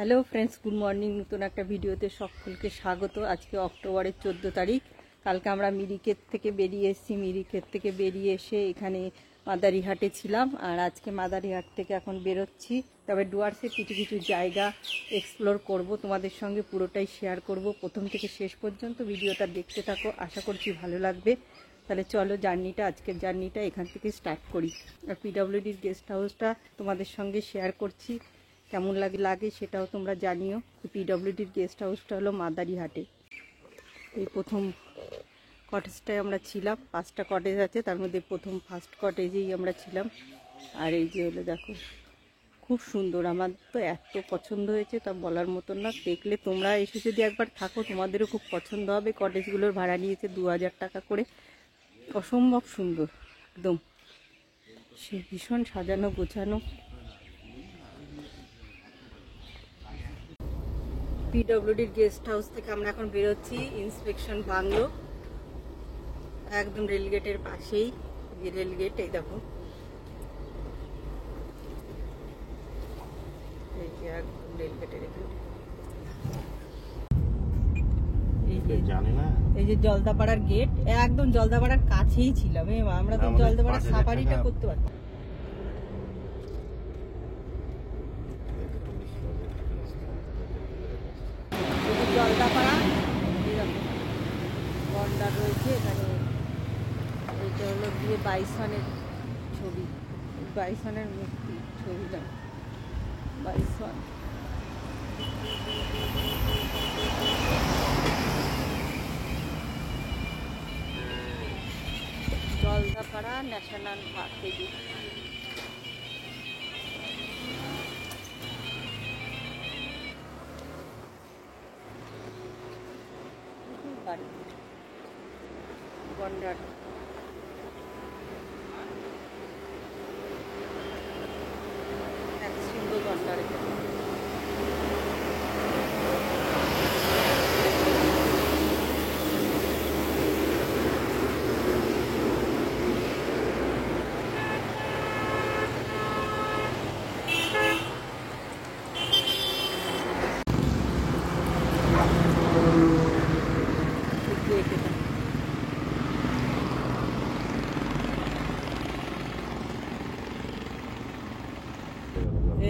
Hello friends, good morning. নতুন একটা ভিডিওতে সকলকে স্বাগত। আজকে অক্টোবরের 14 তারিখ। কালকে আমরা মিরিকের থেকে বেরিয়ে এসেছি। মিরিকের থেকে বেরিয়ে এসে এখানে মাদারিহাটে ছিলাম, আর আজকে মাদারিহাট থেকে এখন বেরোচ্ছি। তবে ডুয়ার্সের কিছু কিছু জায়গা এক্সপ্লোর করব, তোমাদের সঙ্গে পুরোটাই শেয়ার করব। প্রথম থেকে শেষ পর্যন্ত ভিডিওটা দেখতে থাকো, আশা করছি ভালো লাগবে। তাহলে চলো আজকের জার্নিটা এখান থেকে স্টার্ট করি। আর পিডব্লিউডির গেস্ট হাউসটা তোমাদের সঙ্গে শেয়ার করছি, কেমন লাগে সেটাও তোমরা জানিও। পিডব্লিউডির গেস্ট হাউসটা হলো মাদারিহাটে। এই প্রথম কটেজটায় আমরা ছিলাম। 5টা কটেজ আছে, তার মধ্যে প্রথম ফার্স্ট কটেজেই আমরা ছিলাম। আর এই যে হলো দেখো, খুব সুন্দর। আমার তো এত পছন্দ হয়েছে, তা বলার মতন না। দেখলে তোমরা এসে যদি একবার থাকো, তোমাদেরও খুব পছন্দ হবে। কটেজগুলোর ভাড়া নিয়েছে 2000 টাকা করে। অসম্ভব সুন্দর একদম, সে ভীষণ সাজানো গোছানো। পিডব্লিউডির গেস্ট হাউস থেকে আমরা এখন বেরোচ্ছি ইন্সপেকশন বাংলো, একদম রেলগেটের পাশেই। যে রেলগেট, এই দেখো, এই যে একদম রেলগেটের এখানে। এই যে জলদাপাড়ার গেট, একদম জলদাপাড়ার কাছেই ছিলাম। আমরা তো জলদাপাড়ার সাফারিটা করতে পারতাম। জলদাপাড়া বর্ডার রয়েছে এখানে। এটা হলো গিয়ে বাইসনের ছবি, বাইসনের মূর্তি ছবি না, বাইসন। Jaldapara national park. বাড়ি বন্ডার এক সিন্ধু বন্ডার।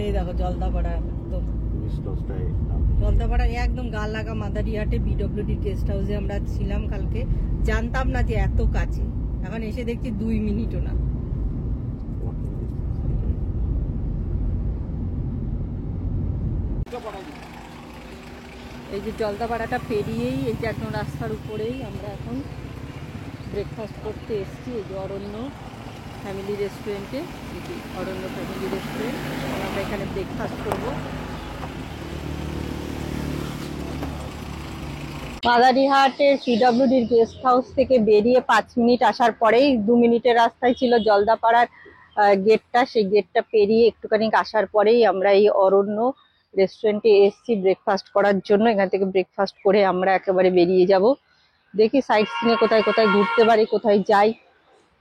এই দেখো জলদাপাড়া, একদম জলদাপাড়া একদম গা লাগা মাদারিহাটে পিডব্লিউডি গেস্ট হাউসে আমরা ছিলাম কালকে। জানতাম না যে এত কাছে, এখন এসে দেখছি 2 মিনিটও না। এই যে জলদাপাড়াটা পেরিয়েই, এই যে একদম রাস্তার উপরেই আমরা এখন ব্রেকফাস্ট করতে এসেছি। এই যে অরণ্য ফ্যামিলি রেস্টুরেন্টে, অরণ্য ফ্যামিলি রেস্টুরেন্ট। আমরা এখানে ব্রেকফাস্ট করবো। মাদারিহাটের পিডব্লিউডির গেস্ট হাউস থেকে বেরিয়ে 5 মিনিট আসার পরেই 2 মিনিটের রাস্তায় ছিল জলদাপাড়ার গেটটা। সেই গেটটা পেরিয়ে একটুখানি আসার পরেই আমরা এই অরণ্য রেস্টুরেন্টে এসেছি ব্রেকফাস্ট করার জন্য। এখান থেকে ব্রেকফাস্ট করে আমরা একেবারে বেরিয়ে যাব। দেখি সাইট সিনে কোথায় কোথায় ঘুরতে পারি, কোথায় যাই।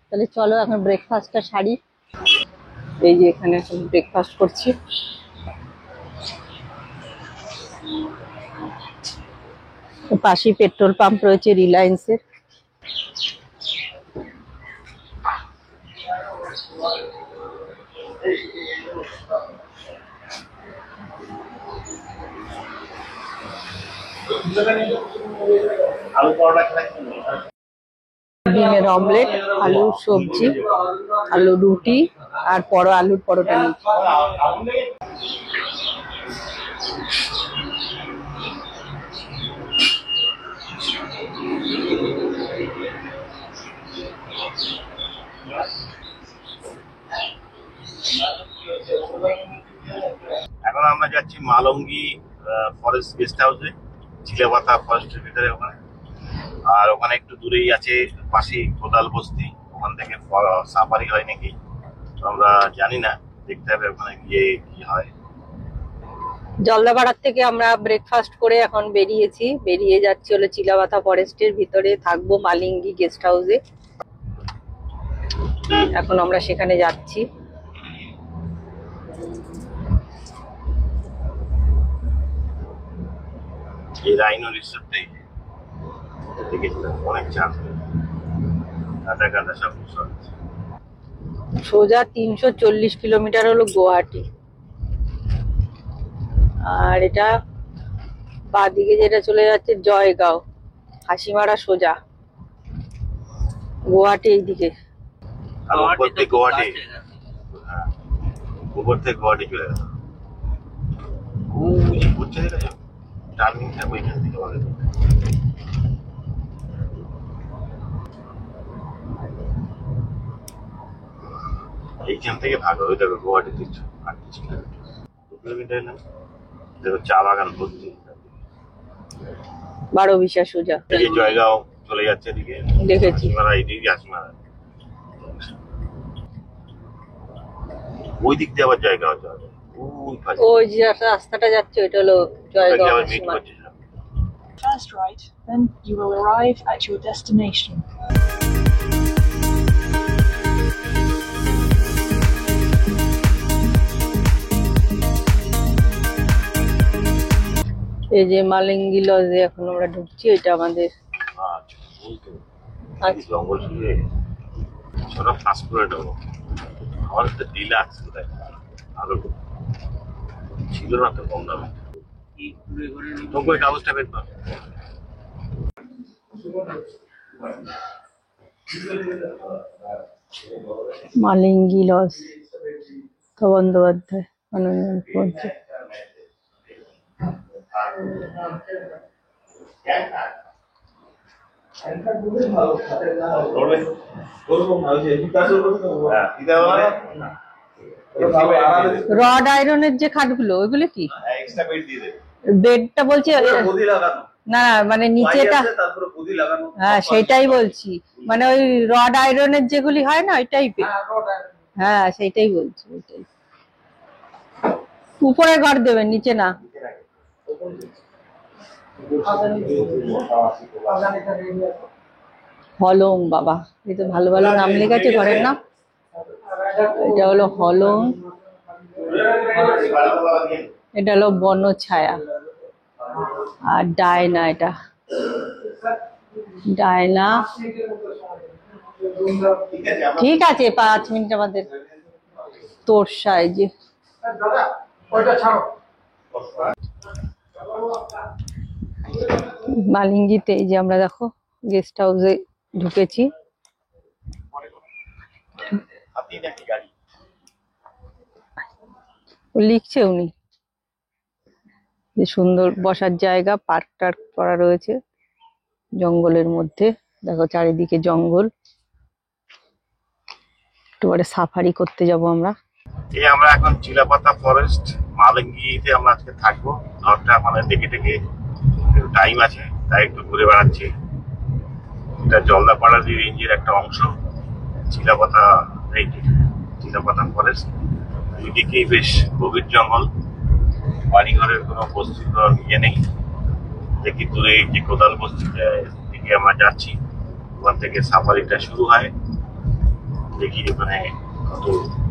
তাহলে চলো এখন ব্রেকফাস্টটা সারি। এই যে এখানে এখন ব্রেকফাস্ট করছি। পাশেই পেট্রোল পাম্প রয়েছে রিলায়েন্সের। ডিমের অমলেট, আলুর সবজি, আলু রুটি আর আলুর পরোটা নিয়েছি। এখন আমরা যাচ্ছি মালঙ্গি ফরেস্ট গেস্ট হাউসে, চিলেপাতা ফরেস্টের ভিতরে ওখানে। আর ওখানে একটু দূরেই আছে পাশেই কোদাল বস্তি, ওখান থেকে সাফারি হয় নাকি আমরা জানি না, দেখতে হবে ওখানে গিয়ে কি হয়। জলদাপাড়ার থেকে আমরা ব্রেকফাস্ট করে এখন বেরিয়ে যাচ্ছি হলো চিলাপাতা ফরেস্টের ভিতরে, থাকবো মালিঙ্গি গেস্ট হাউসে। এখন আমরা সেখানে যাচ্ছি। এই রাইনো রিসোর্টটাই দেখেছিলাম, অনেক চাষ গাঁদা গাঁদা সব রিসোর্ট। সোজা 340 কিলোমিটার হলো গুয়াহাটি। আর এটা বাঁদিকে যেটা চলে যাচ্ছে জয়গাঁও, হাসিমারা সোজা গুয়াহাটি এইদিকে। আর উপর থেকে গুয়াহাটি, হ্যাঁ, উপর থেকে গুয়াহাটি চলে গেল। ওই যে ঘুরছে দেখেছো, টার্নিং থাকবে এখান থেকে আমাদের। এইখান থেকে ভাগ হবে, দেখো গুয়াহাটি 338 কিলোমিটার, 2 কিলোমিটার না, দেখো চা বাগান ভর্তি। 12 সোজা এই যে জয়গাঁও চলে যাচ্ছে এদিকে, দেখেছি। হাসিমারা এইদিকে, হাসিমারা ওই দিক দিয়ে আবার জয়গাঁও যাবে। ওই পাশে ওই যে রাস্তাটা যাচ্ছে ওইটা হলো জয়গাঁও আবার মিট হাসিমারা। করছে। First right, then you will arrive at your destination. এই যে মালিঙ্গি লজে এখন আমরা ঢুকছি, এটা আমাদের। আচ্ছা, এই জঙ্গল শুয়ে ছোট ফাঁস করে দেবো। আমার একটা ডিলাক্স আরো ছিল না তো কম দামে। তোকে কাগজটা বের কর। মালিঙ্গি লজ, বন্দ্যোপাধ্যায় মনোনয়ন পত্র। রড আয়রনের যে খাটগুলো ওইগুলো কি এক্সট্রা বেড দিয়ে দেবে। বেডটা বলছি না, মানে নিচেটা। হ্যাঁ সেটাই বলছি, মানে ওই রড আয়রনের যেগুলি হয় না ওই টাইপের। হ্যাঁ সেইটাই বলছি, ওইটাই। উপরে ঘর দেবেন, নিচে না। হলং, বাবা এই তো ভালো ভালো নাম লেখাছে ঘরের নাম। এটা হলো হলং, এটা হলো বনছায়া, আর ডায়না, এটা ডায়না। ঠিক আছে 5 মিনিট আমাদের তোরসা। এই যে মালিঙ্গিতে এই যে আমরা দেখো গেস্ট হাউসে ঢুকেছি। ও লিখছে উনি, যে সুন্দর বসার জায়গা, পার্ক টার্ক করা রয়েছে জঙ্গলের মধ্যে। দেখো চারিদিকে জঙ্গল। একটু পরে সাফারি করতে যাব আমরা। এই আমরা এখন চিলাপাতা ফরেস্ট মালিঙ্গিতে আমরা আজকে থাকবো। ঘরটা মানে দেখে দেখে টাইম আছে তাই একটু ঘুরে বেড়াচ্ছি। এটা জলদাপাড়া রেঞ্জের একটা অংশ, চিলাপাতা রেঞ্জ, চিলাপাতা ফরেস্ট। দুইদিকেই বেশ গভীর জঙ্গল, বাড়িঘরের কোনো বস্তির ইয়ে নেই। দেখি দূরে যে কোদাল বস্তি দিকে আমরা যাচ্ছি, ওখান থেকে সাফারিটা শুরু হয়। দেখি ওখানে কত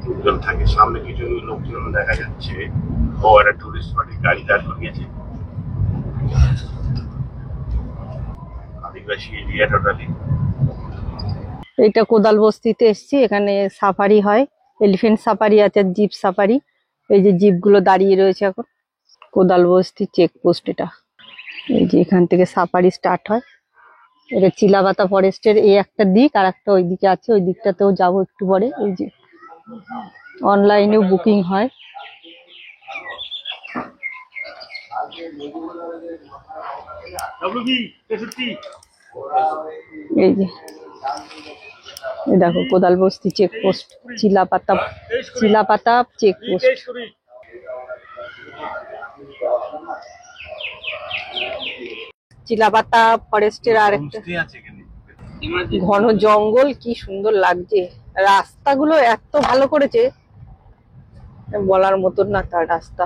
লোকজন থাকে। সামনে কিছু লোকজন দেখা যাচ্ছে। ও একটা টুরিস্ট পার্টির গাড়ি দাঁড় করিয়েছে। আদিবাসী এরিয়া টোটালি। এইটা কোদাল বস্তিতে এসছি, এখানে সাফারি হয়, এলিফ্যান্ট সাফারি আছে, জিপ সাফারি। এই যে জিপ গুলো দাঁড়িয়ে রয়েছে এখন। কোদাল বস্তি চেকপোস্ট এটা। এই যে এখান থেকে সাফারি স্টার্ট হয়। এটা চিলাপাতা ফরেস্টের এই একটা দিক, আর একটা ওই দিকে আছে, ওই দিকটাতেও যাবো একটু পরে। এই যে অনলাইনেও বুকিং হয়। এই যে এই দেখো কোদাল বস্তি চেকপোস্ট, চিলাপাতা চেকপোস্ট। চিলাপাতা ফরেস্টের আর একটা ঘন জঙ্গল, কি সুন্দর লাগছে। রাস্তাগুলো এত ভালো করেছে বলার মতন না তার রাস্তা।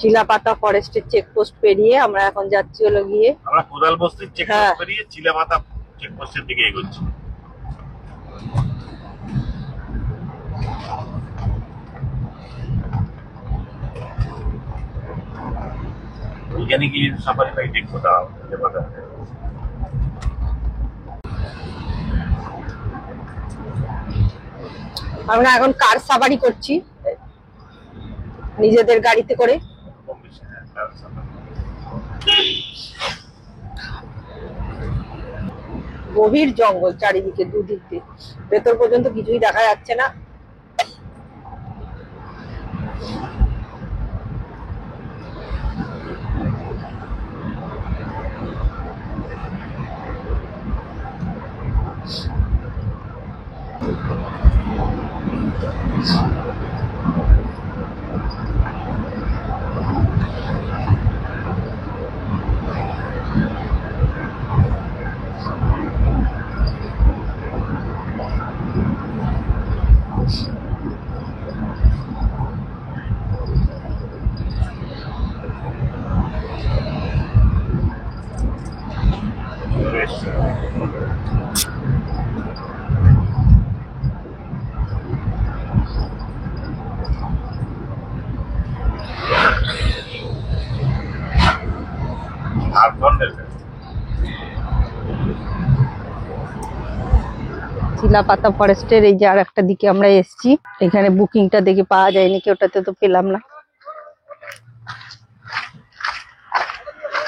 চিলাপাতা ফরেস্টের চেকপোস্ট পেরিয়ে আমরা এখন যাচ্ছি হলো গিয়ে, আমরা কোদাল বস্তির চেকপোস্ট পেরিয়ে চিলাপাতা চেকপোস্টের দিকে এগোচ্ছি। এখানে গিয়ে সাফারি বাইক দেখবো দাঁড়াও চিলেপাতা। আমরা এখন কার সাফারি করছি নিজেদের গাড়িতে করে। কম বেশি, হ্যাঁ, কার সাফারি। গভীর জঙ্গল চারিদিকে, দুদিক দিয়ে ভেতর পর্যন্ত কিছুই দেখা যাচ্ছে না। বেশ। ঝাড়খণ্ডের চিলাপাতা ফরেস্টের এই যে আর একটা দিকে আমরা এসেছি, এখানে বুকিংটা দেখে পাওয়া যায় নাকি, ওটাতে তো পেলাম না।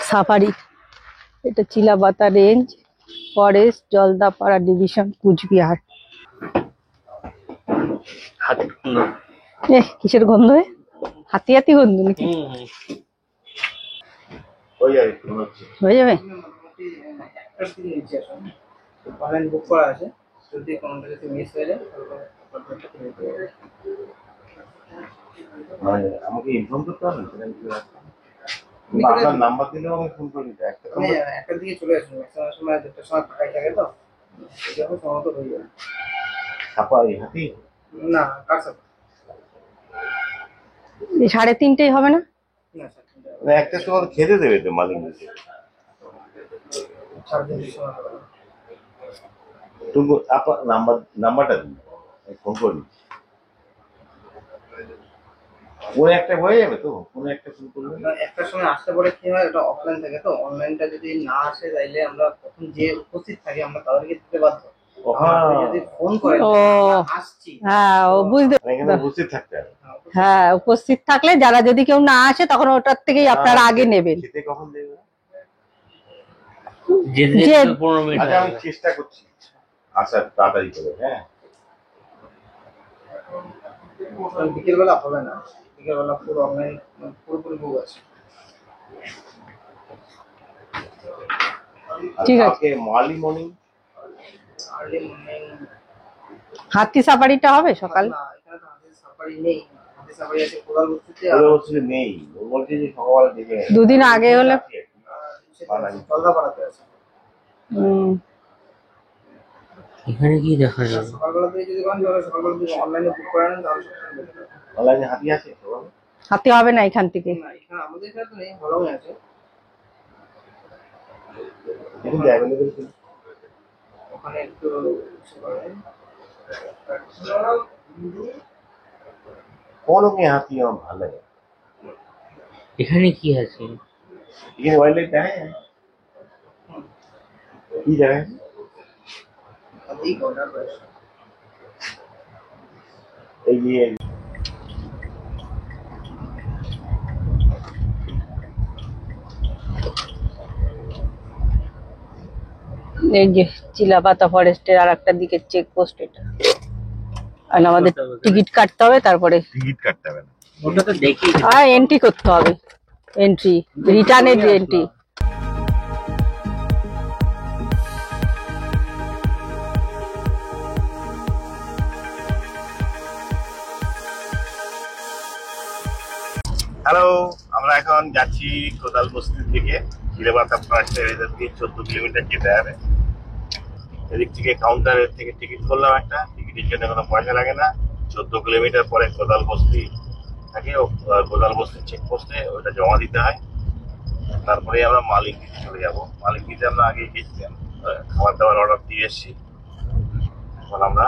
সাফারি, এটা Chilapata range forest, Jaldapara division, Coochbehar. কিসের গন্ধ? হাতি হাতি গন্ধ নাকি? ওই আর কি হচ্ছে। হয়ে যাবে। অনলাইন বুক করা আছে, যদি কোনোটা যদি মিস হয়ে যায় মানে আমাকে ইনফর্ম করতে হবে আপনার নাম্বার দিলেও আমি ফোন করে দিতে একটা আপনি একটার দিকে চলে আসুন, ম্যাক্সিমাম সময় 1:30টার সময় ফাঁকাই থাকে, তো এই জন্য সম্ভবত হয়ে যাবে। সাফারি হাতি না, কার সাথে? এই 3:30 হবে না? না স্যার, মানে একটা সময় খেতে দেবে তো মালিক দিতে। 3:30 সময় হবে না। তুমি আপনার নাম্বারটা দিন, আমি ফোন করে দিচ্ছি। কোনো একটা হয়ে যাবে তো, কোনো একটা ফোন করবে। না, একটার সময় আসতে পরে কি হয়, এটা অফলাইন থাকে, তো অনলাইনটা যদি না আসে তাইলে আমরা প্রথম যে উপস্থিত থাকি আমরা তাদেরকে দিতে বাধ্য। আপনি যদি ফোন করেন ও। আসছি, হ্যাঁ, ও বুঝতে। এখানে উপস্থিত থাকতে হবে। হ্যাঁ, উপস্থিত থাকলে যারা যদি কেউ না আসে তখন ওটার থেকেই আপনারা আগে নেবেন। খেতে কখন দেবে? যে- আচ্ছা, আমি চেষ্টা করছি আচ্ছা তাড়াতাড়ি করে। হ্যাঁ, বিকেলবেলা হবে না, বিকেলবেলা পুরো অনলাইন পুরোপুরি বুক আছে। ঠিক আছে। কালকে মার্লি মর্নিং আর্লি মর্নিং হাতি সাফারিটা হবে সকাল। না, এখানে তো হাতির সাফারি নেই, হাতির সাফারি আছে কোদাল বস্তিতে, আর নেই। ও বলছে যে সকালবেলা দেখে দুদিন আগে হলে। জলদাপাড়াতে আছে। এখানে কি দেখা যাবে? সকালবেলা থেকে যদি করেন তাহলে সকালবেলা যদি অনলাইনে বুক করে নেন তাহলে সকালে বেরোতে হবে। অনলাইনে হাতি আছে সকালে? হাতি হবে না এখান থেকে। না, এখানে আমাদের এখানে তো নেই, ভালোই আছে। কিন্তু অ্যাভেলেবল ছিল। ওখানে একটু কোন হাতি আমার ভালো লাগে। এখানে কি আছে? এখানে ওয়াইল্ড লাইফ দেখা যায়? কি দেখা যায়? হাতি কোটার রয়েছে। এই যে এই যে চিলাপাতা ফরেস্টের আর একটা দিকে চেক পোস্ট, এটা। আর আমাদের টিকিট কাটতে হবে, তারপরে টিকিট কাটতে হবে না। ওটা তো দেখি। আর এন্ট্রি করতে হবে, এন্ট্রি রিটার্নের যে এন্ট্রি। হ্যালো, আমরা এখন যাচ্ছি কোদাল বস্তির দিকে। চিলেপাতা ফরেস্টের এদের দিয়ে 14 কিলোমিটার যেতে হবে। এদিক থেকে কাউন্টারের থেকে টিকিট করলাম একটা, টিকিটের জন্য কোনো পয়সা লাগে না। 14 কিলোমিটার পরে কোদাল বস্তি থাকে, কোদাল বস্তির চেকপোস্টে ওটা জমা দিতে হয়। তারপরে আমরা মালিক দিতে চলে যাবো। মালিক দিতে আমরা আগে গেছিলাম, খাবার দাবার অর্ডার দিয়ে এসেছি। এখন আমরা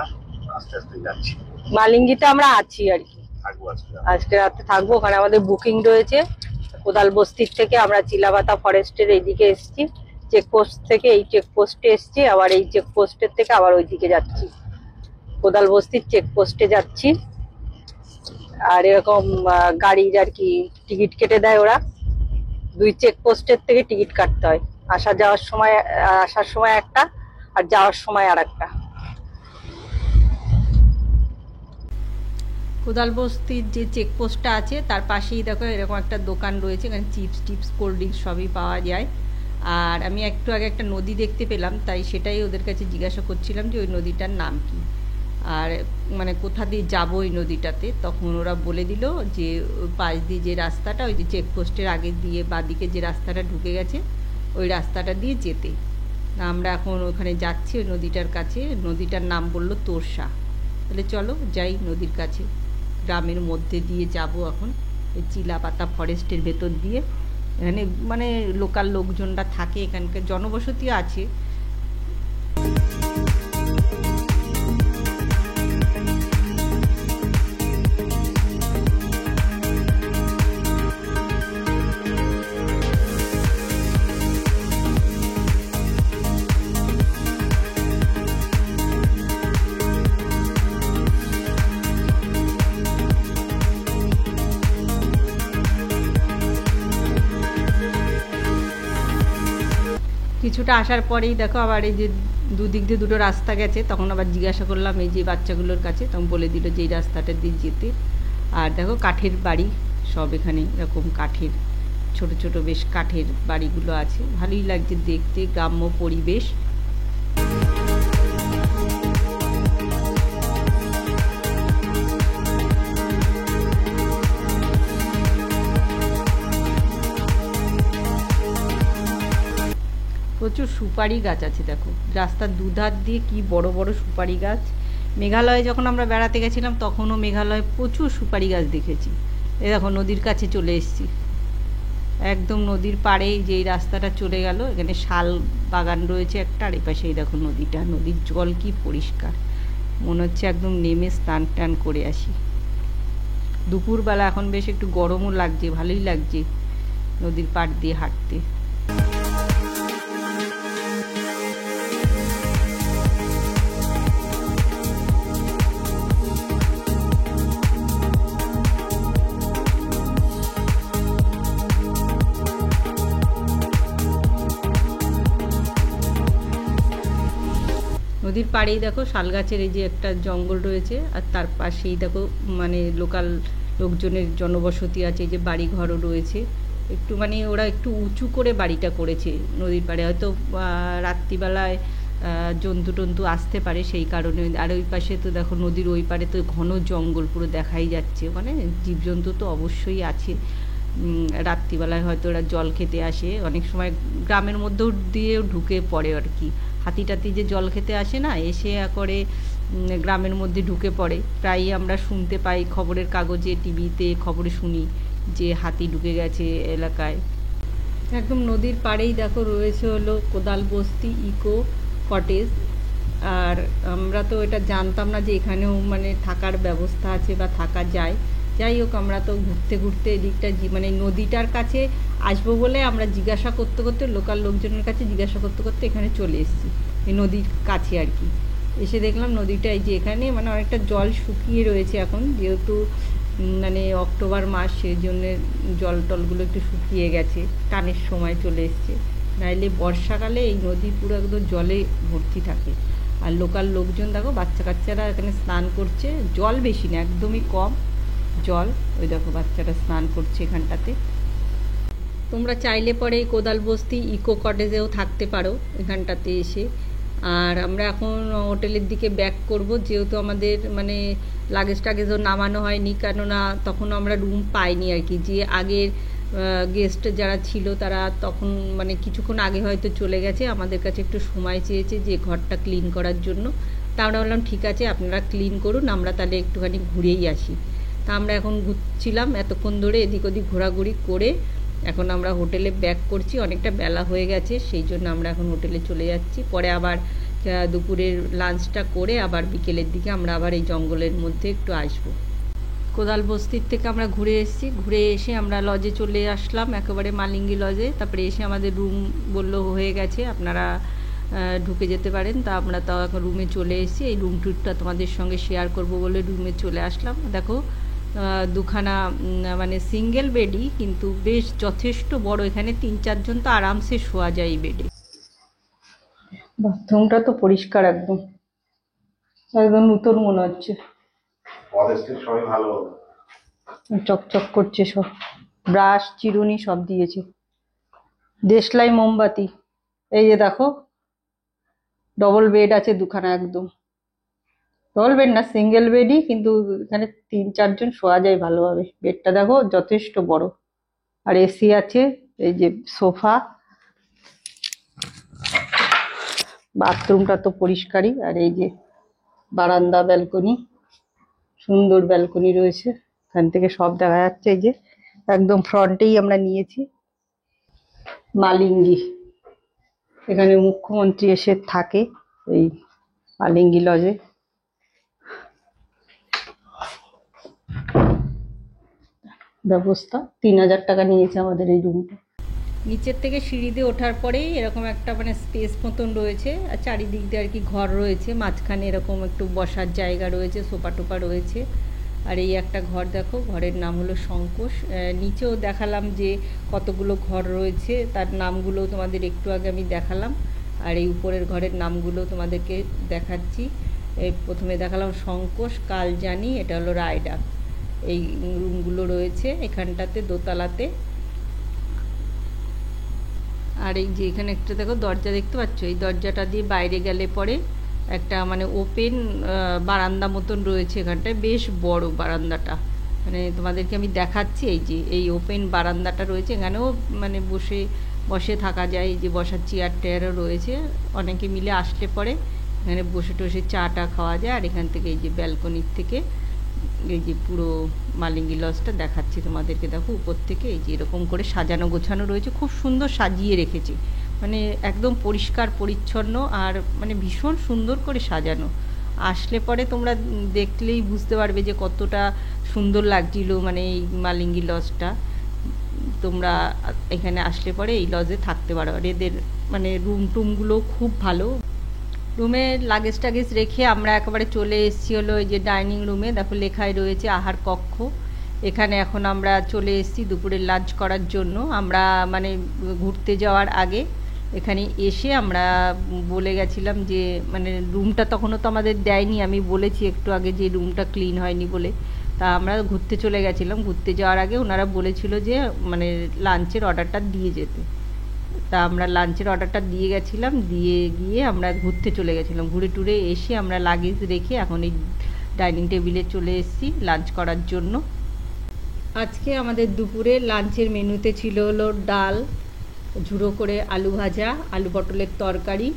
আস্তে আস্তে যাচ্ছি, মালিঙ্গিতে আমরা আছি আর কি, থাকবো আজকে। আজকে রাতে থাকবো। ওখানে আমাদের বুকিং রয়েছে, কোদাল বস্তির থেকে আমরা চিলাপাতা ফরেস্টের এইদিকে এসেছি, চেকপোস্ট থেকে এই চেকপোস্টে এসেছি, আবার এই চেকপোস্টের থেকে আবার ওইদিকে যাচ্ছি, কোদাল বস্তির চেকপোস্টে যাচ্ছি। আর এরকম গাড়ির আর কি টিকিট কেটে দেয় ওরা, 2 চেকপোস্টের থেকে টিকিট কাটতে হয়, আসার সময় একটা আর যাওয়ার সময় আর একটা। কোদাল বস্তির যে চেকপোস্টটা আছে তার পাশেই দেখো এরকম একটা দোকান রয়েছে, এখানে চিপস টিপস কোল্ড ড্রিঙ্কস সবই পাওয়া যায়। আর আমি একটু আগে একটা নদী দেখতে পেলাম, তাই সেটাই ওদের কাছে জিজ্ঞাসা করছিলাম যে ওই নদীটার নাম কি, আর মানে কোথা দিয়ে যাবো ওই নদীটাতে। তখন ওরা বলে দিল যে পাশ দিয়ে যে রাস্তাটা, ওই যে চেকপোস্টের আগে দিয়ে বাঁদিকে যে রাস্তাটা ঢুকে গেছে ওই রাস্তাটা দিয়ে যেতে। আমরা এখন ওখানে যাচ্ছি ওই নদীটার কাছে, নদীটার নাম বললো তোরসা। তাহলে চলো যাই নদীর কাছে, গ্রামের মধ্যে দিয়ে যাব এখন, এই চিলাপাতা ফরেস্টের ভেতর দিয়ে। এখানে মানে লোকাল লোকজনরা থাকে, এখানকার জনবসতি আছে। কিছুটা আসার পরেই দেখো আবার এই যে দুদিক দিয়ে দুটো রাস্তা গেছে, তখন আবার জিজ্ঞাসা করলাম এই যে বাচ্চাগুলোর কাছে, তখন বলে দিল যে এই রাস্তাটা দিয়ে যেতে। আর দেখো কাঠের বাড়ি সব, এখানে এরকম কাঠের ছোট ছোট বেশ কাঠের বাড়িগুলো আছে, ভালোই লাগছে দেখতে, গ্রাম্য পরিবেশ। প্রচুর সুপারি গাছ আছে দেখো, রাস্তার দুধার দিয়ে কি বড় বড় সুপারি গাছ। মেঘালয়ে যখন আমরা বেড়াতে গেছিলাম তখনও মেঘালয়ে প্রচুর সুপারি গাছ দেখেছি। এই দেখো নদীর কাছে চলে এসেছি, একদম নদীর পাড়েই যেই রাস্তাটা চলে গেল, এখানে শাল বাগান রয়েছে একটা, আর এপাশে এই দেখো নদীটা, নদীর জল কি পরিষ্কার, মনে হচ্ছে একদম নেমে স্নান টান করে আসি। দুপুরবেলা এখন বেশ একটু গরমও লাগছে, ভালোই লাগছে নদীর পাড় দিয়ে হাঁটতে। নদীর পাড়েই দেখো শাল গাছের এই যে একটা জঙ্গল রয়েছে, আর তার পাশেই দেখো মানে লোকাল লোকজনের জনবসতি আছে, এই যে বাড়ি ঘরও রয়েছে। একটু মানে ওরা একটু উঁচু করে বাড়িটা করেছে নদীর পাড়ে, হয়তো রাত্রিবেলায় জন্তু টন্তু আসতে পারে সেই কারণে। আর ওই পাশে তো দেখো নদীর ওই পারে তো ঘন জঙ্গল পুরো দেখাই যাচ্ছে, মানে জীবজন্তু তো অবশ্যই আছে। রাত্রিবেলায় হয়তো ওরা জল খেতে আসে, অনেক সময় গ্রামের মধ্যেও দিয়েও ঢুকে পড়ে আর কি। হাতি টাতি যে জল খেতে আসে না, এসে করে গ্রামের মধ্যে ঢুকে পড়ে, প্রায়ই আমরা শুনতে পাই খবরের কাগজে, টিভিতে খবরে শুনি যে হাতি ঢুকে গেছে এলাকায়। একদম নদীর পাড়েই দেখো রয়েছে হলো কোদাল বস্তি ইকো কটেজ। আর আমরা তো এটা জানতাম না যে এখানেও মানে থাকার ব্যবস্থা আছে বা থাকা যায়। যাই হোক, আমরা তো ঘুরতে ঘুরতে এদিকটা মানে নদীটার কাছে আসবো বলে আমরা জিজ্ঞাসা করতে করতে, লোকাল লোকজনের কাছে জিজ্ঞাসা করতে করতে এখানে চলে এসেছি, এই নদীর কাছে আর কি। এসে দেখলাম নদীটা এই যে এখানে মানে অনেকটা জল শুকিয়ে রয়েছে এখন, যেহেতু মানে অক্টোবর মাস, সেই জন্যে জল টলগুলো একটু শুকিয়ে গেছে, টানের সময় চলে এসছে। নাইলে বর্ষাকালে এই নদী পুরো একদম জলে ভর্তি থাকে। আর লোকাল লোকজন দেখো বাচ্চা কাচ্চারা এখানে স্নান করছে, জল বেশি না, একদমই কম জল। ওই দেখো বাচ্চারা স্নান করছে এখানটাতে। তোমরা চাইলে পরে কোদাল বস্তি ইকো কটেজেও থাকতে পারো এখানটাতে এসে। আর আমরা এখন হোটেলের দিকে ব্যাক করব, যেহেতু আমাদের মানে লাগেজ টাগেজও নামানো হয়নি, কেননা তখন আমরা রুম পাইনি আর কি। যে আগের গেস্ট যারা ছিল তারা তখন মানে কিছুক্ষণ আগে হয়তো চলে গেছে, আমাদের কাছে একটু সময় চেয়েছে যে ঘরটা ক্লিন করার জন্য। তা আমরা বললাম ঠিক আছে আপনারা ক্লিন করুন, আমরা তাহলে একটুখানি ঘুরেই আসি। তা আমরা এখন ঘুরছিলাম এতক্ষণ ধরে, এদিক ওদিক ঘোরাঘুরি করে এখন আমরা হোটেলে ব্যাক করছি। অনেকটা বেলা হয়ে গেছে, সেই জন্য আমরা এখন হোটেলে চলে যাচ্ছি। পরে আবার দুপুরের লাঞ্চটা করে আবার বিকেলের দিকে আমরা আবার এই জঙ্গলের মধ্যে একটু আসবো। কোদাল বস্তির থেকে আমরা ঘুরে এসেছি, ঘুরে এসে আমরা লজে চলে আসলাম, একেবারে মালিঙ্গি লজে। তারপরে এসে আমাদের রুম বললো হয়ে গেছে, আপনারা ঢুকে যেতে পারেন। তা আমরা তাও এখন রুমে চলে এসেছি। এই রুম ট্যুরটা তোমাদের সঙ্গে শেয়ার করব বলে রুমে চলে আসলাম। দেখো দুখানা মানে সিঙ্গেল বেডই, কিন্তু বেশ যথেষ্ট বড়। এখানে 3-4 জন তো আরামসে শোয়া যায় এই বেডে। বাথরুমটা তো পরিষ্কার, একদম একদম নতুন মনে হচ্ছে, সবাই ভালো হবে। চকচক করছে সব। ব্রাশ, চিরুনি সব দিয়েছে। দেশলাই মোমবাতি। এই যে দেখো ডবল বেড আছে দুখানা, একদম ডবল বেড না, সিঙ্গেল বেডই, কিন্তু এখানে 3-4 জন শোয়া যায় ভালোভাবে। বেডটা দেখো যথেষ্ট বড়। আর এসি আছে, এই যে সোফা। বাথরুমটা তো পরিষ্কারই। আর এই যে বারান্দা, ব্যালকনি, সুন্দর ব্যালকনি রয়েছে, এখান থেকে সব দেখা যাচ্ছে। এই যে একদম ফ্রন্টেই আমরা নিয়েছি মালিঙ্গি। এখানে মুখ্যমন্ত্রী এসে থাকে এই মালিঙ্গি লজে। ব্যবস্থা 3000 টাকা নিয়েছে আমাদের এই রুমটা। নিচের থেকে সিঁড়ি দিয়ে ওঠার পরেই এরকম একটা মানে স্পেস মতন রয়েছে, আর চারিদিক দিয়ে আর কি ঘর রয়েছে, মাঝখানে এরকম একটু বসার জায়গা রয়েছে, সোফা টোপা রয়েছে। আর এই একটা ঘর দেখো, ঘরের নাম হলো শঙ্কোষ। নিচেও দেখালাম যে কতগুলো ঘর রয়েছে, তার নামগুলো তোমাদের একটু আগে আমি দেখালাম। আর এই উপরের ঘরের নামগুলো তোমাদেরকে দেখাচ্ছি। এই প্রথমে দেখালাম শঙ্কোষ, কালজানি, এটা হলো রায়ডা। এই রুমগুলো রয়েছে এখানটাতে, দোতলাতে। আর এই যে এখানে একটা দেখো দরজা দেখতে পাচ্ছ, এই দরজাটা দিয়ে বাইরে গেলে পরে একটা মানে ওপেন বারান্দা মতন রয়েছে এখানটায়, বেশ বড় বারান্দাটা। মানে তোমাদেরকে আমি দেখাচ্ছি, এই যে এই ওপেন বারান্দাটা রয়েছে, এখানেও মানে বসে থাকা যায়। এই যে বসার চেয়ার টেয়ারও রয়েছে, অনেকে মিলে আসলে পরে এখানে বসে টসে চাটা খাওয়া যায়। আর এখান থেকে এই যে ব্যালকনির থেকে এই যে পুরো মালিঙ্গি লজটা দেখাচ্ছি তোমাদেরকে। দেখো উপর থেকে এই যে এরকম করে সাজানো গোছানো রয়েছে, খুব সুন্দর সাজিয়ে রেখেছে, মানে একদম পরিষ্কার পরিচ্ছন্ন, আর মানে ভীষণ সুন্দর করে সাজানো। আসলে পরে তোমরা দেখলেই বুঝতে পারবে যে কতটা সুন্দর লাগছিল মানে এই মালিঙ্গি লজটা। তোমরা এখানে আসলে পরে এই লজে থাকতে পারো। আর এদের মানে রুম টুমগুলো খুব ভালো। রুমে লাগেজ টাগেজ রেখে আমরা একেবারে চলে এসেছি হলো এই যে ডাইনিং রুমে। দেখো লেখাই রয়েছে আহার কক্ষ। এখানে এখন আমরা চলে এসেছি দুপুরের লাঞ্চ করার জন্য। আমরা মানে ঘুরতে যাওয়ার আগে এখানে এসে আমরা বলে গেছিলাম যে মানে রুমটা তখনও তো আমাদের দেয়নি, আমি বলেছি একটু আগে যে রুমটা ক্লিন হয়নি বলে। তা আমরা ঘুরতে চলে গেছিলাম, ঘুরতে যাওয়ার আগে ওনারা বলেছিল যে মানে লাঞ্চের অর্ডারটা দিয়ে যেতে। তা আমরা লাঞ্চের অর্ডারটা দিয়ে গেছিলাম, দিয়ে গিয়ে আমরা ঘুরতে চলে গেছিলাম। ঘুরে টুরে এসে আমরা লাগেজ রেখে এখন এই ডাইনিং টেবিলে চলে এসেছি লাঞ্চ করার জন্য। আজকে আমাদের দুপুরে লাঞ্চের মেনুতে ছিল হলো ডাল, ঝুড়ো করে আলু ভাজা, আলু পটলের তরকারি,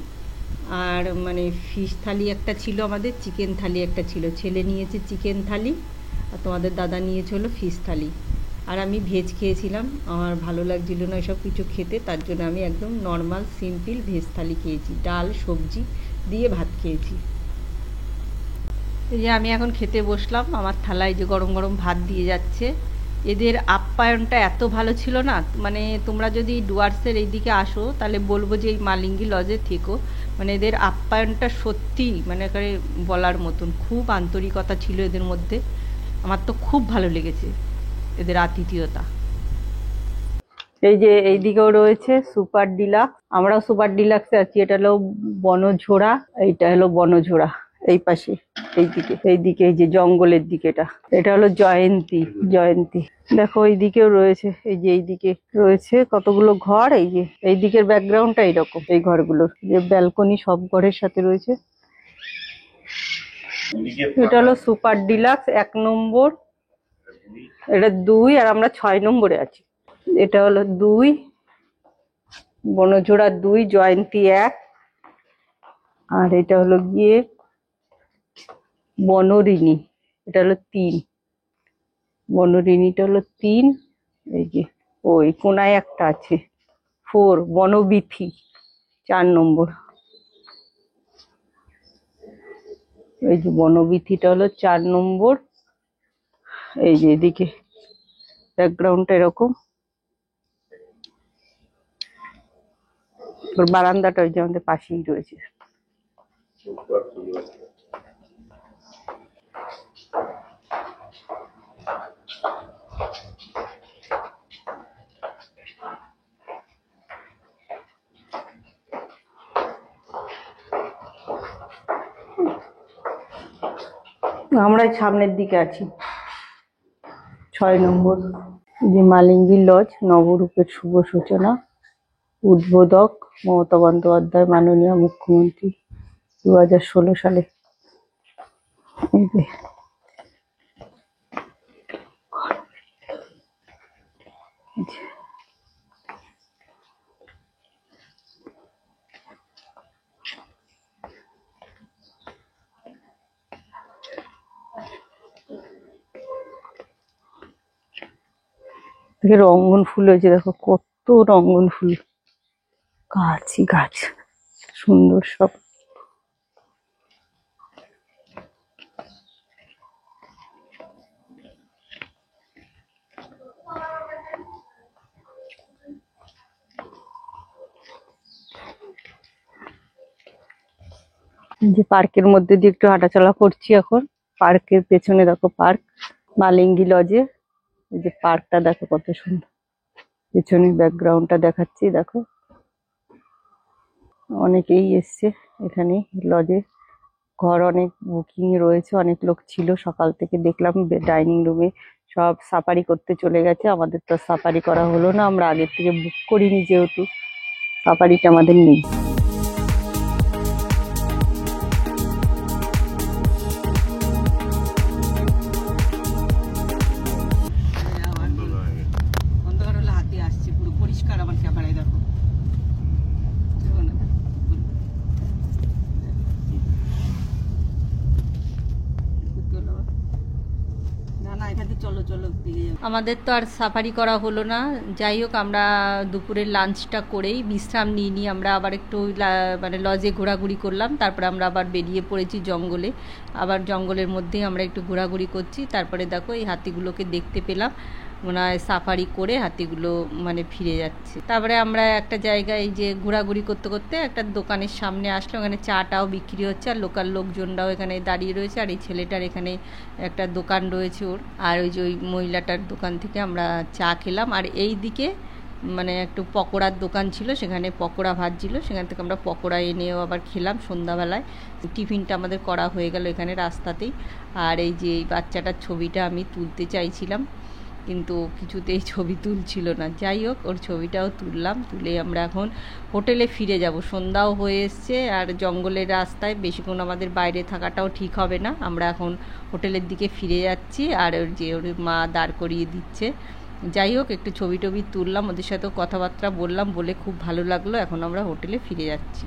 আর মানে ফিশ থালি একটা ছিল, আমাদের চিকেন থালি একটা ছিল। ছেলে নিয়েছে চিকেন থালি আর তোমাদের দাদা নিয়েছে হলো ফিশ থালি। আর আমি ভেজ খেয়েছিলাম, আমার ভালো লাগছিল না এসব কিছু খেতে, তার জন্য আমি একদম নর্মাল সিম্পল ভেজ থালি খেয়েছি, ডাল সবজি দিয়ে ভাত খেয়েছি। এই যে আমি এখন খেতে বসলাম, আমার থালায় যে গরম গরম ভাত দিয়ে যাচ্ছে। এদের আপ্যায়নটা এত ভালো ছিল না, মানে তোমরা যদি ডুয়ার্সের এইদিকে আসো তাহলে বলবো যে এই মালিঙ্গি লজে থেকো। মানে এদের আপ্যায়নটা সত্যি মানে একেবারে বলার মতন, খুব আন্তরিকতা ছিল এদের মধ্যে। আমার তো খুব ভালো লেগেছে এদের আতিথেয়তা। এই যে এইদিকেও রয়েছে সুপার ডিলাক্স, আমরাও সুপার ডিলাক্সে আছি। এটা হলো বনঝোড়া, এইটা হলো বনঝোড়া। এই পাশে এইদিকে এই যে জঙ্গলের দিকে এটা হলো জয়ন্তী। দেখো এইদিকেও রয়েছে, এই যে এইদিকে রয়েছে কতগুলো ঘর। এই যে এইদিকের ব্যাকগ্রাউন্ডটা এইরকম, এই ঘরগুলোর যে ব্যালকনি সব ঘরের সাথে রয়েছে। এটা হলো সুপার ডিলাক্স 1 নম্বর, এটা 2, আর আমরা 6 নম্বরে আছি। এটা হলো 2, বনঝোড়া 2, জয়ন্তী 1, আর এটা হলো গিয়ে বনরিনী, এটা হলো 3। বনরিনীটা হলো 3। এই যে ওই কোনায় একটা আছে 4, বনবিথি 4 নম্বর। এই যে বনবিথিটা হলো 4 নম্বর। এই যে এদিকে ব্যাকগ্রাউন্ডটা এরকম, ওর বারান্দাটা ওই যে আমাদের পাশেই রয়েছে। আমরা সামনের দিকে আছি 6 নম্বর। যে মালিঙ্গি লজ, নবরূপের শুভ সূচনা, উদ্বোধক মমতা বন্দ্যোপাধ্যায় মাননীয় মুখ্যমন্ত্রী 2016 সালে। এই যে রঙ্গন ফুল হয়েছে, দেখো কত রঙ্গন ফুল, গাছই গাছ, সুন্দর সব। যে পার্কের মধ্যে দিয়ে একটু হাঁটাচলা করছি এখন। পার্কের পেছনে দেখো পার্ক, মালিঙ্গি লজে। এই যে পার্কটা দেখো কত সুন্দর, পেছনে ব্যাকগ্রাউন্ডটা দেখাচ্ছি দেখো। অনেকেই এসছে এখানে লজে, ঘর অনেক বুকিং রয়েছে, অনেক লোক ছিল সকাল থেকে দেখলাম। ডাইনিং রুমে সব সাফারি করতে চলে গেছে, আমাদের তো সাফারি করা হলো না, আমরা আগের থেকে বুক করিনি যেহেতু, সাফারিটা আমাদের নেই। অন্ধকার হলে হাতি আসছে, পুরো পরিষ্কার আমার ক্যামেরায় দেখো। আমাদের তো আর সাফারি করা হলো না। যাই হোক, আমরা দুপুরের লাঞ্চটা করেই বিশ্রাম নিয়ে আমরা আবার একটু মানে লজে ঘোরাঘুরি করলাম। তারপরে আমরা আবার বেরিয়ে পড়েছি জঙ্গলে, আবার জঙ্গলের মধ্যেই আমরা একটু ঘোরাঘুরি করছি। তারপরে দেখো এই হাতিগুলোকে দেখতে পেলাম, মনে হয় সাফারি করে হাতিগুলো মানে ফিরে যাচ্ছে। তারপরে আমরা একটা জায়গায় এই যে ঘোরাঘুরি করতে করতে একটা দোকানের সামনে আসলাম, ওখানে চাটাও বিক্রি হচ্ছে আর লোকাল লোকজনরাও এখানে দাঁড়িয়ে রয়েছে। আর এই ছেলেটার এখানে একটা দোকান রয়েছে ওর, আর ওই যে ওই মহিলাটার দোকান থেকে আমরা চা খেলাম। আর এই দিকে মানে একটু পকোড়ার দোকান ছিল, সেখানে পকোড়া ভাজছিল, সেখান থেকে আমরা পকোড়া এনেও আবার খেলাম সন্ধ্যাবেলায়। টিফিনটা আমাদের করা হয়ে গেল এখানে রাস্তাতেই। আর এই যে এই বাচ্চাটার ছবিটা আমি তুলতে চাইছিলাম, কিন্তু কিছুতেই ছবি তুলছিল না। যাই হোক, ওর ছবিটাও তুললাম, তুলে আমরা এখন হোটেলে ফিরে যাব। সন্ধ্যাও হয়ে এসছে আর জঙ্গলের রাস্তায় বেশিক্ষণ আমাদের বাইরে থাকাটাও ঠিক হবে না। আমরা এখন হোটেলের দিকে ফিরে যাচ্ছি, আর ওর যে ওর মা দাঁড় করিয়ে দিচ্ছে। যাই হোক, একটু ছবি টবি তুললাম, ওদের সাথেও কথাবার্তা বললাম, বলে খুব ভালো লাগলো। এখন আমরা হোটেলে ফিরে যাচ্ছি।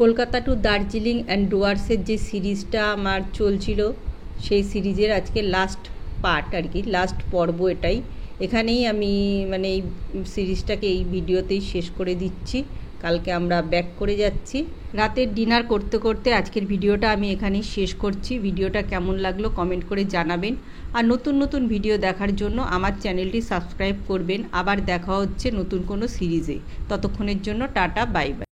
কলকাতা টু দার্জিলিং অ্যান্ড ডুয়ার্সের যে সিরিজটা আমার চলছিল, সেই সিরিজের আজকে লাস্ট পার্ট আর কি, লাস্ট পর্ব এটাই। এখানেই আমি মানে এই সিরিজটাকে এই ভিডিওতেই শেষ করে দিচ্ছি। কালকে আমরা ব্যাক করে যাচ্ছি। রাতের ডিনার করতে করতে আজকের ভিডিওটা আমি এখানেই শেষ করছি। ভিডিওটা কেমন লাগলো কমেন্ট করে জানাবেন, আর নতুন নতুন ভিডিও দেখার জন্য আমার চ্যানেলটি সাবস্ক্রাইব করবেন। আবার দেখা হচ্ছে নতুন কোনো সিরিজে। ততক্ষণের জন্য টাটা, বাই বাই।